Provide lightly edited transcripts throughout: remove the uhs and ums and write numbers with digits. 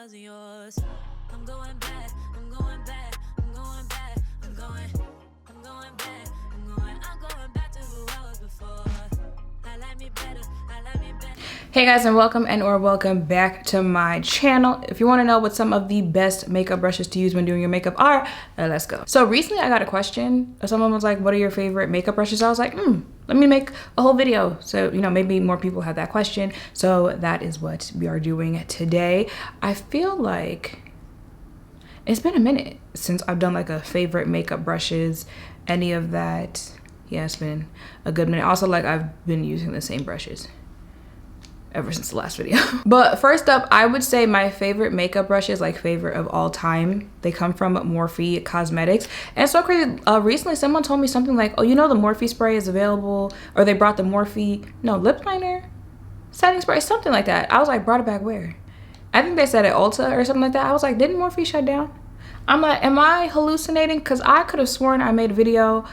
wasn't yours. I'm going back, I'm going back, I'm going back, I'm going back, I'm going back to who I was before. I like me better, I like me better. Hey guys, and welcome back to my channel. If you want to know what some of the best makeup brushes to use when doing your makeup are, let's go. So recently I got a question. Someone was like, what are your favorite makeup brushes? I was like, let me make a whole video. So, you know, maybe more people have that question. So that is what we are doing today. I feel like it's been a minute since I've done like a favorite makeup brushes, any of that. Yeah, it's been a good minute. Also, like, I've been using the same brushes ever since the last video. But first up, I would say my favorite makeup brushes, like favorite of all time, they come from Morphe Cosmetics. And it's so crazy, recently someone told me something like, oh, you know the Morphe spray is available, or they brought the Morphe, no, lip liner, setting spray, something like that. I was like, brought it back where? I think they said at Ulta or something like that. I was like, didn't Morphe shut down? I'm like, am I hallucinating? Because I could have sworn I made a video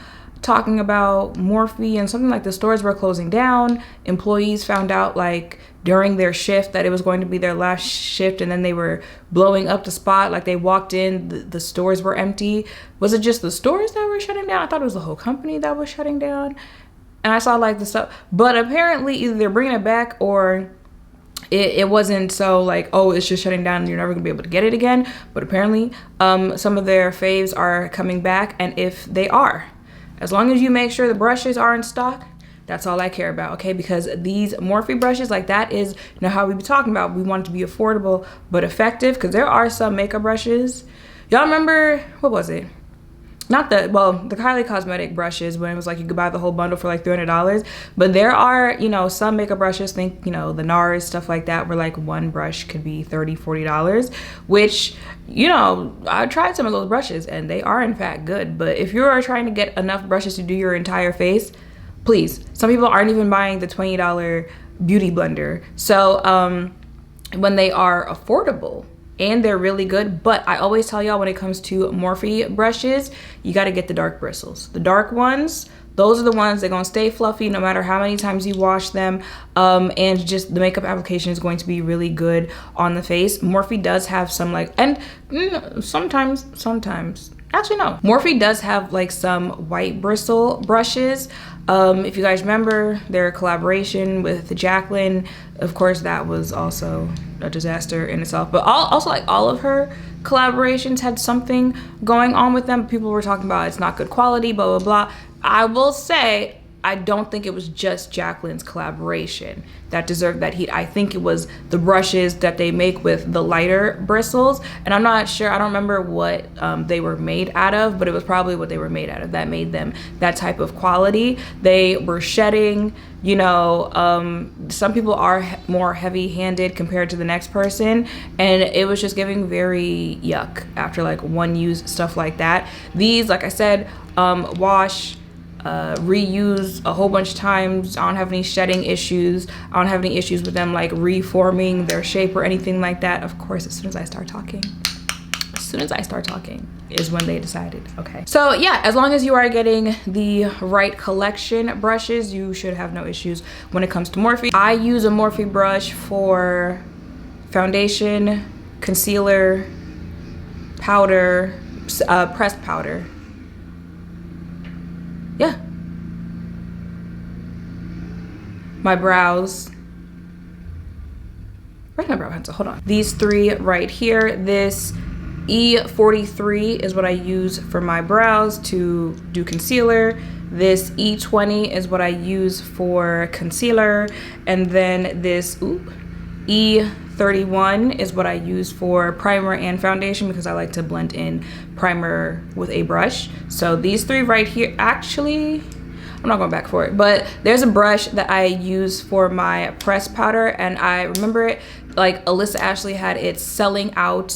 talking about Morphe and something like the stores were closing down. Employees found out like during their shift that it was going to be their last shift, and then they were blowing up the spot. Like they walked in, the stores were empty. Was it just the stores that were shutting down? I thought it was the whole company that was shutting down. And I saw like the stuff, but apparently either they're bringing it back or it wasn't so like, oh, it's just shutting down and you're never gonna be able to get it again. But apparently some of their faves are coming back, and if they are, as long as you make sure the brushes are in stock, that's all I care about, okay? Because these Morphe brushes, like that is, you know, how we be talking about, we want it to be affordable but effective, because there are some makeup brushes. Y'all remember, what was it? Not the, well, the Kylie Cosmetic brushes, when it was like you could buy the whole bundle for like $300. But there are, you know, some makeup brushes, think, you know, the NARS, stuff like that, where like one brush could be $30, $40, which, you know, I tried some of those brushes and they are in fact good. But if you are trying to get enough brushes to do your entire face, please. Some people aren't even buying the $20 beauty blender. So when they are affordable, and they're really good, but I always tell y'all when it comes to Morphe brushes, you gotta get the dark bristles. The dark ones, those are the ones that are gonna stay fluffy no matter how many times you wash them, and just the makeup application is going to be really good on the face. Morphe does have some like, and sometimes, actually no. Morphe does have like some white bristle brushes. If you guys remember their collaboration with Jacqueline, of course that was also a disaster in itself. But also like all of her collaborations had something going on with them. People were talking about it's not good quality, blah, blah, blah. I will say, I don't think it was just Jacqueline's collaboration that deserved that heat. I think it was the brushes that they make with the lighter bristles. And I'm not sure, I don't remember what they were made out of, but it was probably what they were made out of that made them that type of quality. They were shedding, you know, some people are more heavy-handed compared to the next person. And it was just giving very yuck after like one use, stuff like that. These, like I said, wash, reuse a whole bunch of times. I don't have any shedding issues. I don't have any issues with them like reforming their shape or anything like that. Of course, as soon as I start talking is when they decided, okay. So yeah, as long as you are getting the right collection brushes, you should have no issues when it comes to Morphe. I use a Morphe brush for foundation, concealer, powder, pressed powder. Yeah. My brows. Where's my brow pencil? Hold on. These three right here. This E43 is what I use for my brows to do concealer. This E20 is what I use for concealer. And then this E31 is what I use for primer and foundation, because I like to blend in primer with a brush. So these three right here, actually, I'm not going back for it, but there's a brush that I use for my pressed powder, and I remember it, like Alyssa Ashley had it selling out.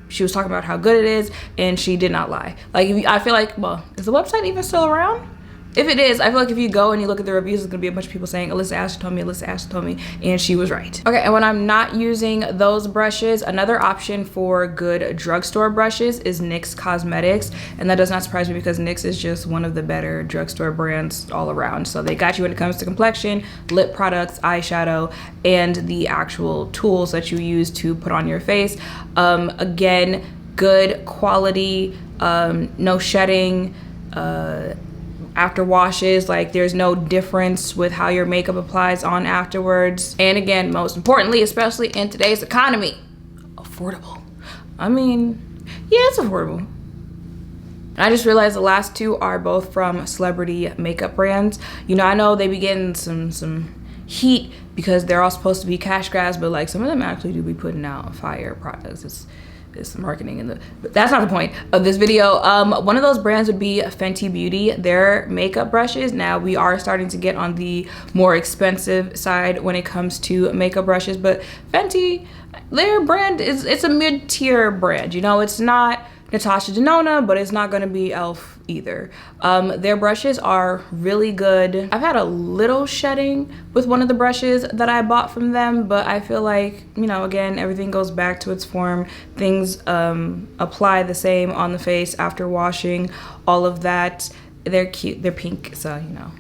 She was talking about how good it is, and she did not lie. Like, I feel like, well, is the website even still around? If it is, I feel like if you go and you look at the reviews, there's gonna be a bunch of people saying, Alyssa Ashley told me, Alyssa Ashley told me, and she was right. Okay, and when I'm not using those brushes, another option for good drugstore brushes is NYX Cosmetics. And that does not surprise me because NYX is just one of the better drugstore brands all around. So they got you when it comes to complexion, lip products, eyeshadow, and the actual tools that you use to put on your face. Again, good quality, no shedding, after washes, like there's no difference with how your makeup applies on afterwards. And again, most importantly, especially in today's economy, affordable. I mean, yeah, it's affordable. And I just realized the last two are both from celebrity makeup brands. You know, I know they be getting some heat because they're all supposed to be cash grabs, but like some of them actually do be putting out fire products. It's marketing but that's not the point of this video. One of those brands would be Fenty Beauty. Their makeup brushes, now we are starting to get on the more expensive side when it comes to makeup brushes, but Fenty, their brand it's a mid-tier brand. You know, it's not Natasha Denona, but it's not gonna be e.l.f. either. Their brushes are really good. I've had a little shedding with one of the brushes that I bought from them, but I feel like, you know, again, everything goes back to its form. Things apply the same on the face after washing, all of that. They're cute, they're pink, so, you know,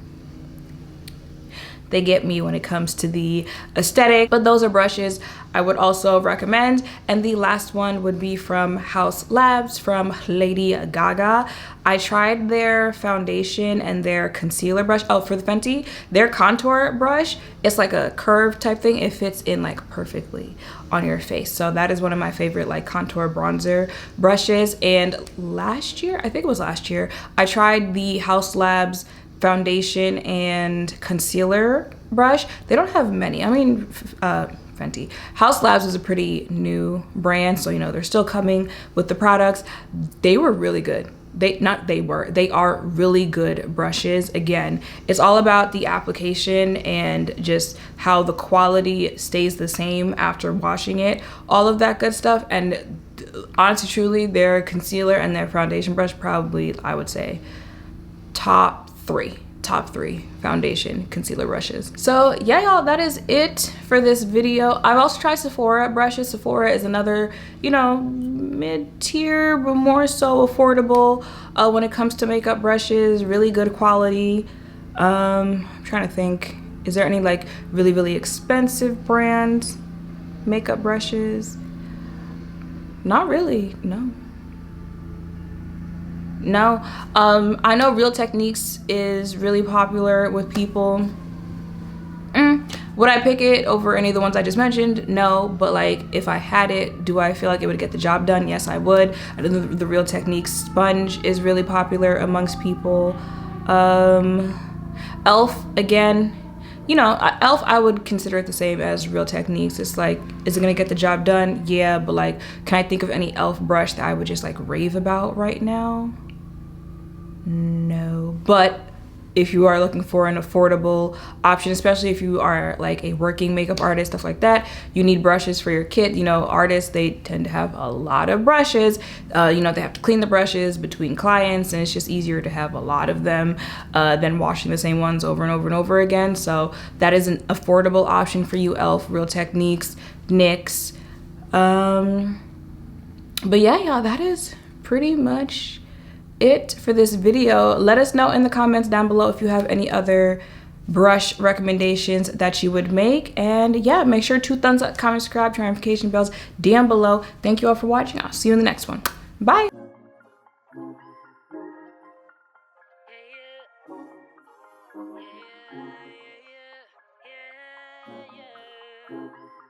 they get me when it comes to the aesthetic. But those are brushes I would also recommend. And the last one would be from Haus Labs, from Lady Gaga. I tried their foundation and their concealer brush. Oh, for the Fenty, their contour brush, it's like a curve type thing. It fits in like perfectly on your face. So that is one of my favorite like contour bronzer brushes. And last year, I think it was last year, I tried the Haus Labs foundation and concealer brush. They don't have many. I mean, Fenty. Haus Labs is a pretty new brand, so you know, they're still coming with the products. They were really good. They are really good brushes. Again, it's all about the application and just how the quality stays the same after washing it, all of that good stuff. And honestly, truly, their concealer and their foundation brush, probably, I would say, top three foundation concealer brushes. So yeah, y'all, that is it for this video. I've also tried Sephora brushes. Sephora is another, you know, mid-tier but more so affordable when it comes to makeup brushes. Really good quality. I'm trying to think, is there any like really expensive brand makeup brushes? Not really, no. I know Real Techniques is really popular with people. Would I pick it over any of the ones I just mentioned? No, but like if I had it, do I feel like it would get the job done? Yes, I would. I know the Real Techniques sponge is really popular amongst people. e.l.f. again, you know, e.l.f. I would consider it the same as Real Techniques. It's like, is it gonna get the job done? Yeah, but like, can I think of any e.l.f. brush that I would just like rave about right now? No. But if you are looking for an affordable option, especially if you are like a working makeup artist, stuff like that, you need brushes for your kit. You know, artists, they tend to have a lot of brushes. You know, they have to clean the brushes between clients, and it's just easier to have a lot of them than washing the same ones over and over and over again. So that is an affordable option for you, e.l.f., Real Techniques, NYX. But yeah, y'all, that is pretty much it for this video. Let us know in the comments down below if you have any other brush recommendations that you would make. And yeah, make sure to thumbs up, comment, subscribe, turn notification bells down below. Thank you all for watching. I'll see you in the next one. Bye.